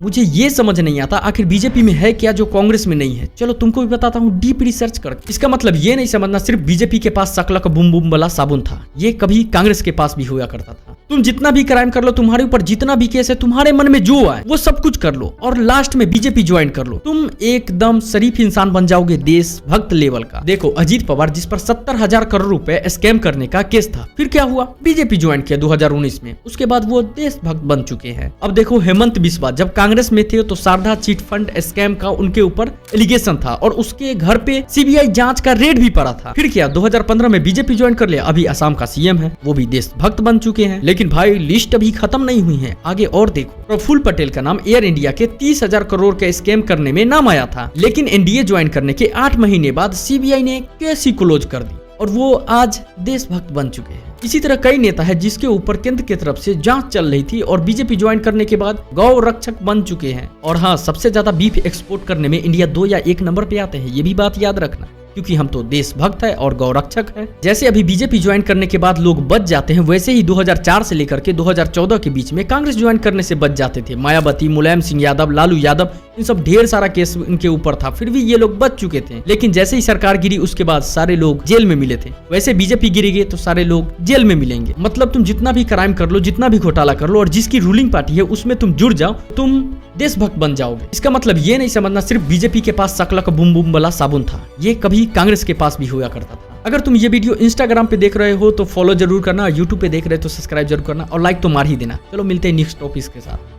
मुझे ये समझ नहीं आता आखिर बीजेपी में है क्या जो कांग्रेस में नहीं है। चलो तुमको भी बताता हूँ डीप रिसर्च कर। इसका मतलब ये नहीं समझना सिर्फ बीजेपी के पास शकलक बुम बुम वाला साबुन था, ये कभी कांग्रेस के पास भी हुआ करता था। तुम जितना भी क्राइम कर लो, तुम्हारे ऊपर जितना भी केस है, तुम्हारे मन में जो आए वो सब कुछ कर लो और लास्ट में बीजेपी ज्वाइन कर लो, तुम एकदम शरीफ इंसान बन जाओगे, देशभक्त लेवल का। देखो अजीत पवार जिस पर 70,000 करोड़ रुपए स्कैम करने का केस था, फिर क्या हुआ, बीजेपी ज्वाइन किया 2019 में, उसके बाद वो देशभक्त बन चुके हैं। अब देखो हेमंत बिस्वा जब कांग्रेस में थे तो शारदा चिट फंड स्कैम का उनके ऊपर एलिगेशन था और उसके घर पे सीबीआई जांच का रेड भी पड़ा था। फिर क्या 2015 में बीजेपी ज्वाइन कर लिया, अभी असम का सीएम है, वो भी देशभक्त बन चुके हैं। लेकिन भाई लिस्ट अभी खत्म नहीं हुई है, आगे और देखो। प्रफुल्ल पटेल का नाम एयर इंडिया के 30,000 करोड़ के स्कैम करने में नाम आया था, लेकिन एनडीए ज्वाइन करने के 8 महीने बाद सीबीआई ने केस ही क्लोज कर दी और वो आज देशभक्त बन चुके हैं। इसी तरह कई नेता है जिसके ऊपर केंद्र की तरफ से जांच चल रही थी और बीजेपी ज्वाइन करने के बाद गौ रक्षक बन चुके हैं। और हाँ, सबसे ज्यादा बीफ एक्सपोर्ट करने में इंडिया 2 या 1 नंबर पे आते हैं, ये भी बात याद रखना, क्योंकि हम तो देशभक्त है और गौरक्षक है। जैसे अभी बीजेपी ज्वाइन करने के बाद लोग बच जाते हैं, वैसे ही 2004 से लेकर के 2014 के बीच में कांग्रेस ज्वाइन करने से बच जाते थे। मायावती, मुलायम सिंह यादव, लालू यादव, इन सब ढेर सारा केस इनके ऊपर था, फिर भी ये लोग बच चुके थे। लेकिन जैसे ही सरकार गिरी उसके बाद सारे लोग जेल में मिले थे, वैसे बीजेपी गिरेगी तो सारे लोग जेल में मिलेंगे। मतलब तुम जितना भी क्राइम कर लो, जितना भी घोटाला कर लो और जिसकी रूलिंग पार्टी है उसमें तुम जुड़ जाओ, तुम देशभक्त बन जाओगे। इसका मतलब ये नहीं समझना सिर्फ बीजेपी के पास शकलक बुम बुम वाला साबुन था, ये कभी कांग्रेस के पास भी हुआ करता था। अगर तुम ये वीडियो इंस्टाग्राम पे देख रहे हो तो फॉलो जरूर करना, यूट्यूब पे देख रहे हो तो सब्सक्राइब जरूर करना और लाइक तो मार ही देना। चलो मिलते हैं नेक्स्ट टॉपिक के साथ।